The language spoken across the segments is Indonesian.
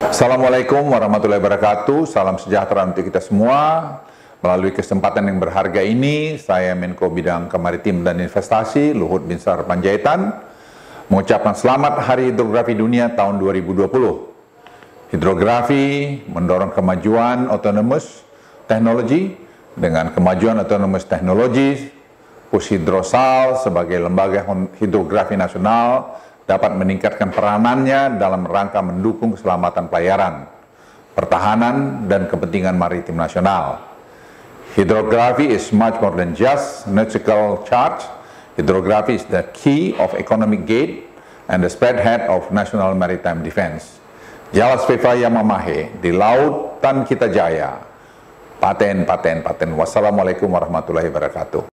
Assalamualaikum warahmatullahi wabarakatuh. Salam sejahtera untuk kita semua. Melalui kesempatan yang berharga ini, saya Menko Bidang Kemaritiman dan Investasi, Luhut Binsar Panjaitan, mengucapkan selamat Hari Hidrografi Dunia tahun 2020. Hidrografi mendorong kemajuan autonomous teknologi. Dengan kemajuan autonomous teknologi, Pushhidrosal sebagai lembaga hidrografi nasional dapat meningkatkan peranannya dalam rangka mendukung keselamatan pelayaran, pertahanan, dan kepentingan maritim nasional. Hydrography is much more than just nautical charts. Hydrography is the key of economic gate and the spearhead of national maritime defense. Jalas Viva Yamamahe, di lautan kita jaya. Paten. Wassalamualaikum warahmatullahi wabarakatuh.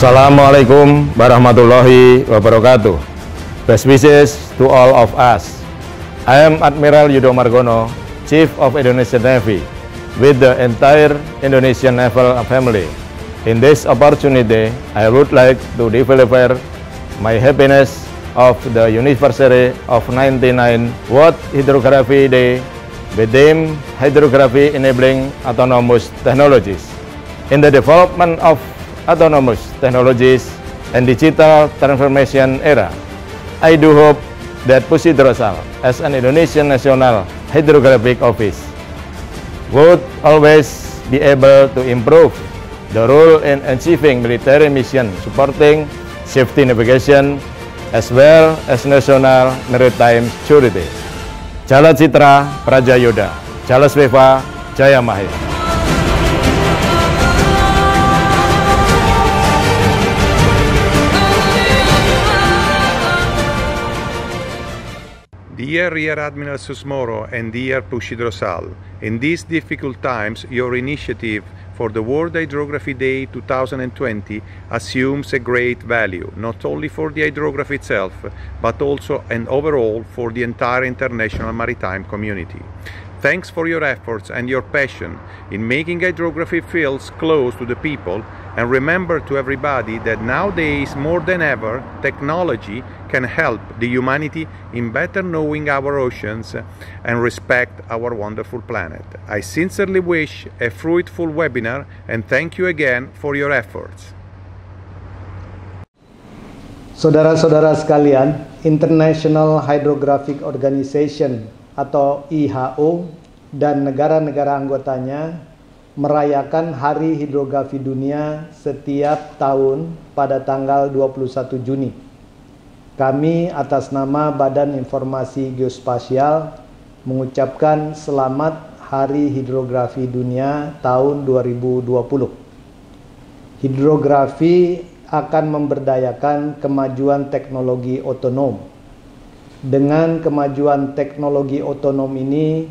Assalamualaikum warahmatullahi wabarakatuh. Best wishes to all of us. I am Admiral Yudo Margono, Chief of Indonesian Navy, with the entire Indonesian naval family. In this opportunity, I would like to deliver my happiness of the anniversary of 99 World Hydrography Day with theme Hydrography Enabling Autonomous Technologies. In the development of autonomous technologies and digital transformation era, I do hope that Pushhidrosal, as an Indonesian National Hydrographic Office, would always be able to improve the role in achieving military mission supporting safety navigation as well as national maritime security. Jala Citra Prajayoda, Jalas Viva Jaya Mahe. Dear Rear Admiral Susmoro and dear Pushhidrosal, in these difficult times, your initiative for the World Hydrography Day 2020 assumes a great value, not only for the hydrography itself, but also and overall for the entire international maritime community. Thanks for your efforts and your passion in making hydrography feels close to the people, and remember to everybody that nowadays more than ever technology can help the humanity in better knowing our oceans and respect our wonderful planet. I sincerely wish a fruitful webinar and thank you again for your efforts. Saudara-saudara sekalian, International Hydrographic Organization atau IHO dan negara-negara anggotanya merayakan Hari Hidrografi Dunia setiap tahun pada tanggal 21 Juni. Kami atas nama Badan Informasi Geospasial mengucapkan selamat Hari Hidrografi Dunia tahun 2020. Hidrografi akan memberdayakan kemajuan teknologi otonom. Dengan kemajuan teknologi otonom ini,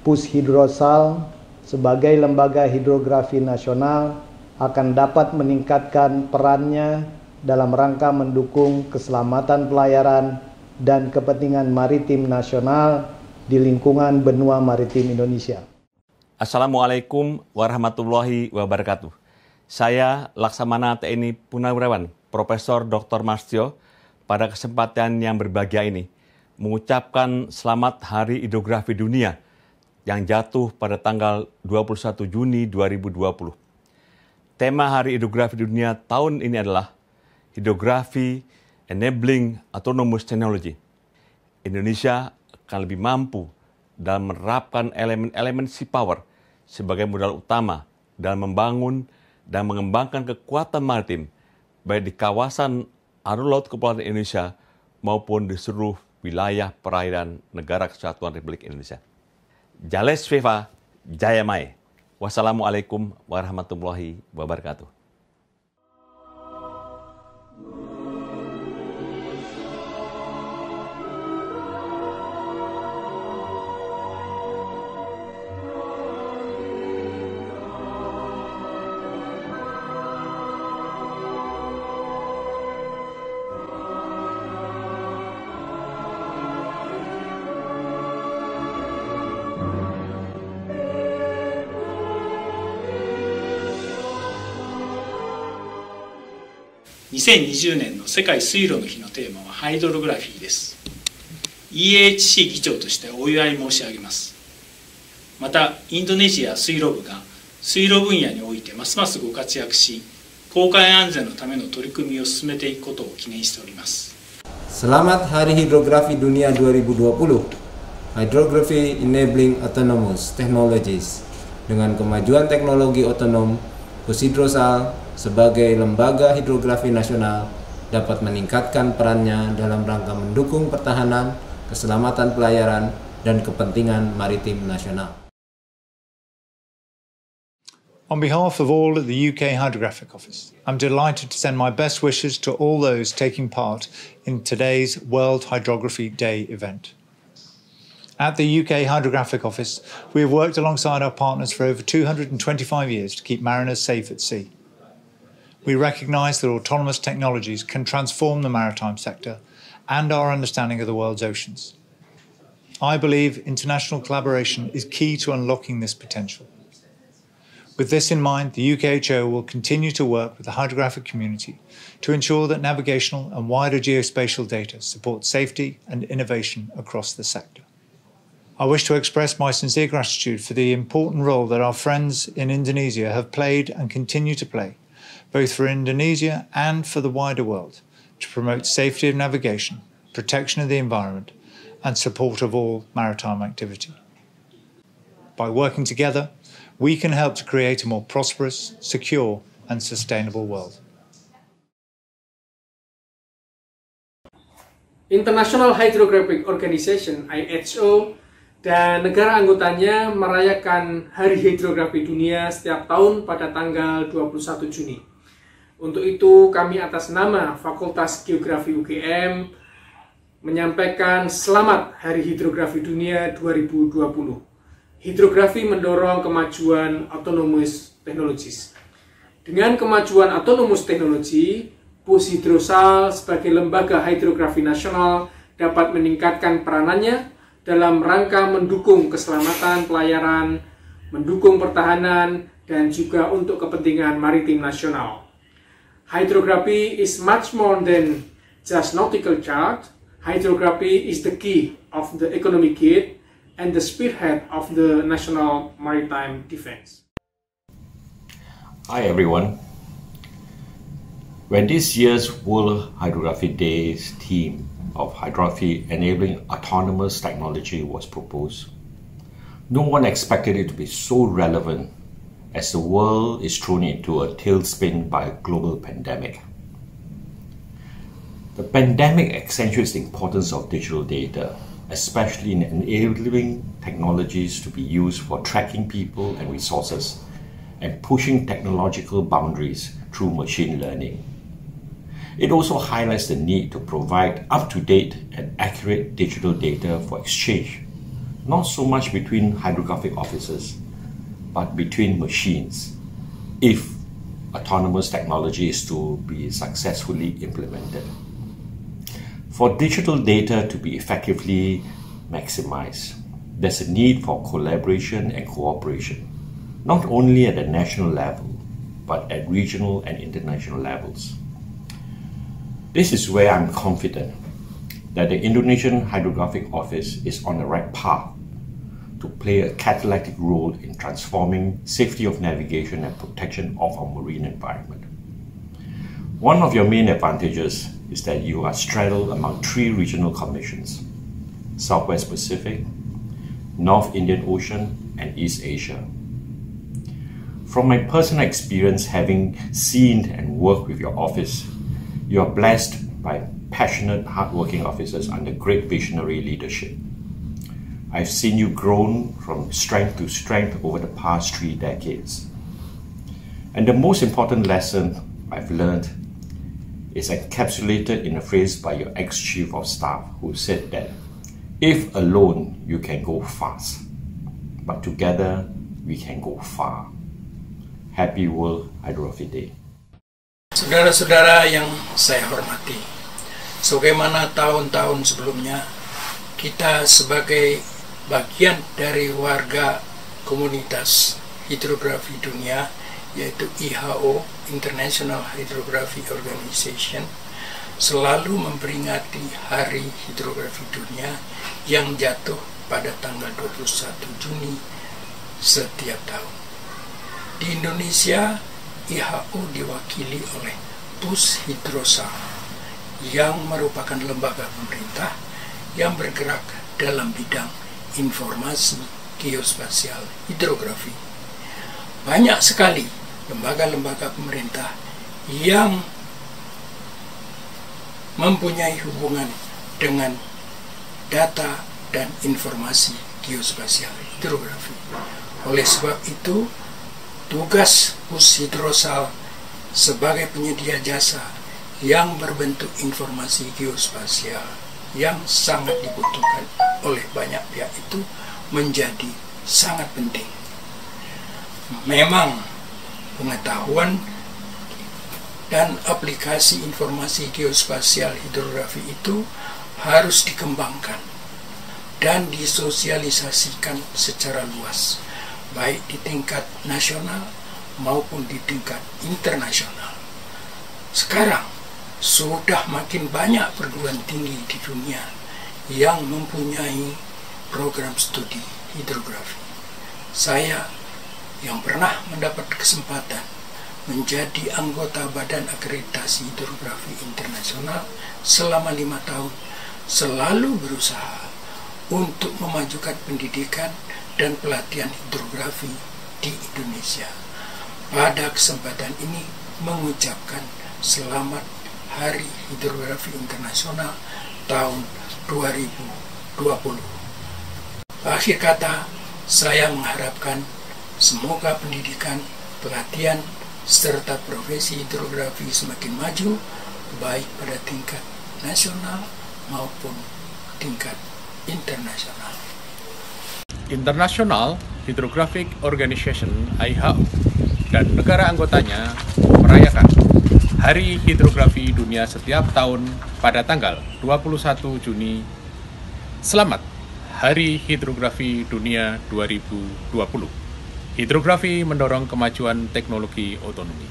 Pushhidrosal sebagai lembaga hidrografi nasional akan dapat meningkatkan perannya dalam rangka mendukung keselamatan pelayaran dan kepentingan maritim nasional di lingkungan benua maritim Indonesia. Assalamualaikum warahmatullahi wabarakatuh. Saya Laksamana TNI Purnawirawan, Profesor Dr. Mastyo, pada kesempatan yang berbahagia ini mengucapkan selamat Hari Hidrografi Dunia yang jatuh pada tanggal 21 Juni 2020. Tema Hari Hidrografi Dunia tahun ini adalah Hydrography Enabling Autonomous Technology. Indonesia akan lebih mampu dalam menerapkan elemen-elemen sea power sebagai modal utama dalam membangun dan mengembangkan kekuatan maritim baik di kawasan alur laut Kepulauan Indonesia maupun di seluruh wilayah perairan Negara Kesatuan Republik Indonesia. Jales Viva, Jaya Mae. Wassalamualaikum warahmatullahi wabarakatuh.2020年の世界水路の日のテーマはハイドログラフィーです。 EHC 議長としてお祝い申し上げます。またインドネシア水路部が水路分野においてますますご活躍し、航海安全のための取り組みを進めていくことを記念しております。 Selamat Hari Hidrografi Dunia 2020. Hydrography Enabling Autonomous Technologies. Dengan kemajuan teknologi otonom, Pushidrosal sebagai lembaga hidrografi nasional dapat meningkatkan perannya dalam rangka mendukung pertahanan, keselamatan pelayaran, dan kepentingan maritim nasional. On behalf of all at the UK Hydrographic Office, I'm delighted to send my best wishes to all those taking part in today's World Hydrography Day event. At the UK Hydrographic Office, we have worked alongside our partners for over 225 years to keep mariners safe at sea. We recognise that autonomous technologies can transform the maritime sector and our understanding of the world's oceans. I believe international collaboration is key to unlocking this potential. With this in mind, the UKHO will continue to work with the hydrographic community to ensure that navigational and wider geospatial data support safety and innovation across the sector. I wish to express my sincere gratitude for the important role that our friends in Indonesia have played and continue to play, both for Indonesia and for the wider world, to promote safety of navigation, protection of the environment, and support of all maritime activity. By working together, we can help to create a more prosperous, secure, and sustainable world. International Hydrographic Organization (IHO) dan negara anggotanya merayakan Hari Hidrografi Dunia setiap tahun pada tanggal 21 Juni. Untuk itu, kami atas nama Fakultas Geografi UGM menyampaikan selamat Hari Hidrografi Dunia 2020. Hidrografi mendorong kemajuan autonomous technologies. Dengan kemajuan autonomous technology, Pushidrosal sebagai lembaga hidrografi nasional dapat meningkatkan peranannya dalam rangka mendukung keselamatan pelayaran, mendukung pertahanan, dan juga untuk kepentingan maritim nasional. Hydrography is much more than just nautical chart. Hydrography is the key of the economic gate and the spearhead of the national maritime defense. Hi everyone. When this year's World Hydrography Day's theme of hydrography enabling autonomous technology was proposed, no one expected it to be so relevant as the world is thrown into a tailspin by a global pandemic. The pandemic accentuates the importance of digital data, especially in enabling technologies to be used for tracking people and resources and pushing technological boundaries through machine learning. It also highlights the need to provide up-to-date and accurate digital data for exchange, not so much between hydrographic offices, but between machines, if autonomous technology is to be successfully implemented. For digital data to be effectively maximized, there's a need for collaboration and cooperation, not only at the national level, but at regional and international levels. This is where I'm confident that the Indonesian Hydrographic Office is on the right path to play a catalytic role in transforming safety of navigation and protection of our marine environment. One of your main advantages is that you are straddled among 3 regional commissions: Southwest Pacific, North Indian Ocean, and East Asia. From my personal experience having seen and worked with your office, you are blessed by passionate, hardworking officers under great visionary leadership. I've seen you grown from strength to strength over the past 3 decades. And the most important lesson I've learned is encapsulated in a phrase by your ex-chief of staff, who said that if alone you can go fast, but together we can go far. Happy World Hydrography Day. Saudara-saudara yang saya hormati, sebagaimana tahun-tahun sebelumnya, kita sebagai bagian dari warga komunitas hidrografi dunia, yaitu IHO, International Hydrography Organization, selalu memperingati Hari Hidrografi Dunia yang jatuh pada tanggal 21 Juni setiap tahun. Di Indonesia, IHO diwakili oleh Pushydrosal, yang merupakan lembaga pemerintah yang bergerak dalam bidang informasi geospasial hidrografi. Banyak sekali lembaga-lembaga pemerintah yang mempunyai hubungan dengan data dan informasi geospasial hidrografi. Oleh sebab itu, tugas Pushydrosal sebagai penyedia jasa yang berbentuk informasi geospasial yang sangat dibutuhkan oleh banyak pihak itu menjadi sangat penting. Memang pengetahuan dan aplikasi informasi geospasial hidrografi itu harus dikembangkan dan disosialisasikan secara luas, baik di tingkat nasional maupun di tingkat internasional. Sekarang sudah makin banyak perguruan tinggi di dunia yang mempunyai program studi hidrografi. Saya yang pernah mendapat kesempatan menjadi anggota Badan Akreditasi Hidrografi Internasional selama 5 tahun, selalu berusaha untuk memajukan pendidikan dan pelatihan hidrografi di Indonesia. Pada kesempatan ini mengucapkan selamat Hari Hidrografi Internasional tahun 2020. Akhir kata, saya mengharapkan semoga pendidikan, pelatihan, serta profesi hidrografi semakin maju, baik pada tingkat nasional maupun tingkat internasional. International Hydrographic Organization (IHO) dan negara anggotanya merayakan Hari Hidrografi Dunia setiap tahun pada tanggal 21 Juni. Selamat Hari Hidrografi Dunia 2020. Hidrografi mendorong kemajuan teknologi otonomi.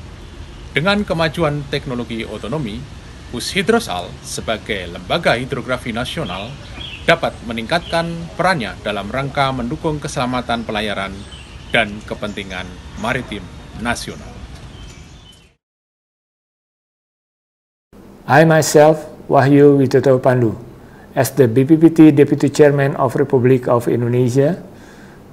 Dengan kemajuan teknologi otonomi, Pushydrosal sebagai lembaga hidrografi nasional dapat meningkatkan perannya dalam rangka mendukung keselamatan pelayaran dan kepentingan maritim nasional. I myself, Wahyu Widodo Pandu, as the BPPT Deputy Chairman of Republic of Indonesia,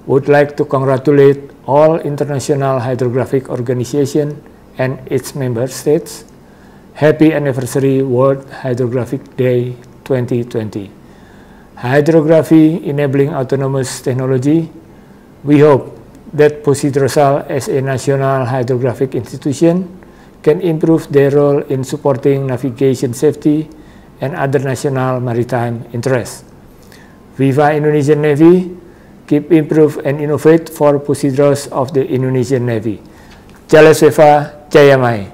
would like to congratulate all international hydrographic organization and its member states. Happy anniversary World Hydrographic Day 2020. Hydrography enabling autonomous technology. We hope that Pushydrosal as a national hydrographic institution can improve their role in supporting navigation safety and other national maritime interests. Viva Indonesian Navy, keep improve and innovate for Pushydros of the Indonesian Navy. Jalasweva Jayamai.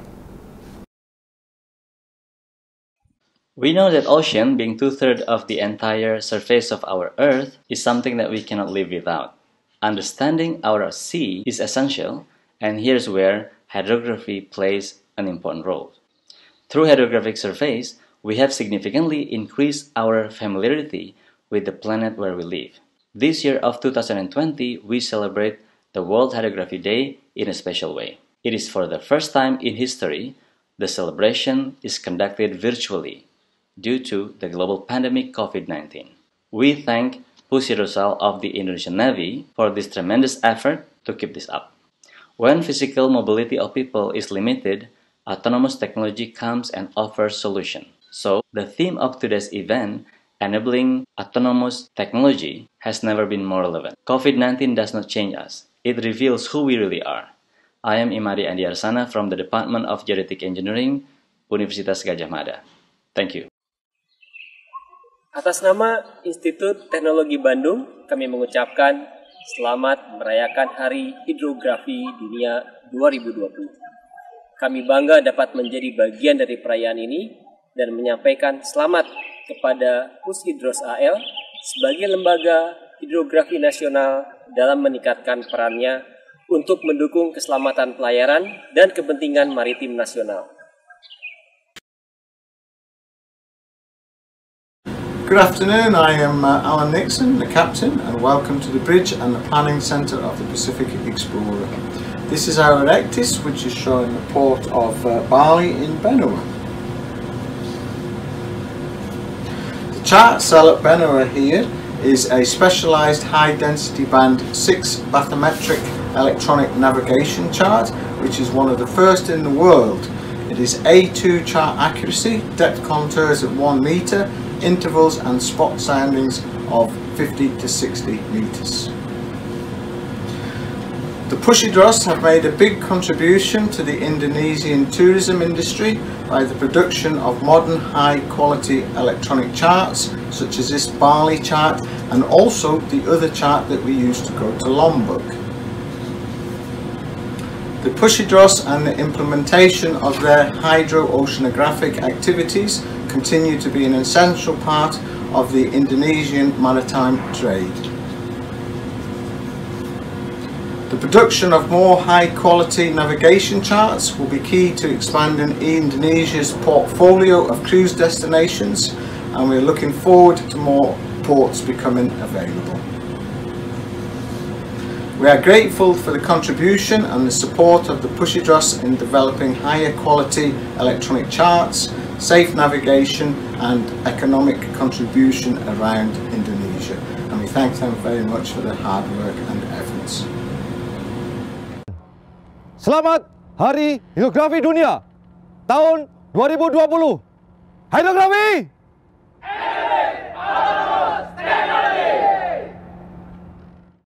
We know that ocean, being 2/3 of the entire surface of our Earth, is something that we cannot live without. Understanding our sea is essential, and here's where hydrography plays an important role. Through hydrographic surveys, we have significantly increased our familiarity with the planet where we live. This year of 2020, we celebrate the World Hydrography Day in a special way. It is for the first time in history, the celebration is conducted virtually due to the global pandemic COVID-19. We thank Pushydrosal of the Indonesian Navy for this tremendous effort to keep this up. When physical mobility of people is limited, autonomous technology comes and offers solution. So, the theme of today's event, enabling autonomous technology, has never been more relevant. COVID-19 does not change us. It reveals who we really are. I am Imadi Andiarsana from the Department of Genetic Engineering, Universitas Gadjah Mada. Thank you. Atas nama Institut Teknologi Bandung, kami mengucapkan selamat merayakan Hari Hidrografi Dunia 2020. Kami bangga dapat menjadi bagian dari perayaan ini dan menyampaikan selamat kepada Pushydros AL sebagai lembaga hidrografi nasional dalam meningkatkan perannya untuk mendukung keselamatan pelayaran dan kepentingan maritim nasional. Good afternoon, I am Alan Nixon, the captain, and welcome to the Bridge and the Planning Centre of the Pacific Explorer. This is our Erectus, which is showing the port of Bali in Benua. The chart cell at Benua here is a specialised high-density band 6 bathymetric electronic navigation chart, which is one of the first in the world. It is A2 chart accuracy, depth contours at 1 metre, intervals and spot soundings of 50 to 60 meters. The Pushydros have made a big contribution to the Indonesian tourism industry by the production of modern high quality electronic charts such as this Bali chart and also the other chart that we use to go to Lombok. The Pushydros and the implementation of their hydro-oceanographic activities continue to be an essential part of the Indonesian maritime trade. The production of more high-quality navigation charts will be key to expanding Indonesia's portfolio of cruise destinations, and we're looking forward to more ports becoming available. We are grateful for the contribution and the support of the Pushydros in developing higher quality electronic charts, safe navigation and economic contribution around Indonesia. And we thank them very much for their hard work and efforts. Selamat Hari Hidrografi Dunia tahun 2020. Hidrografi!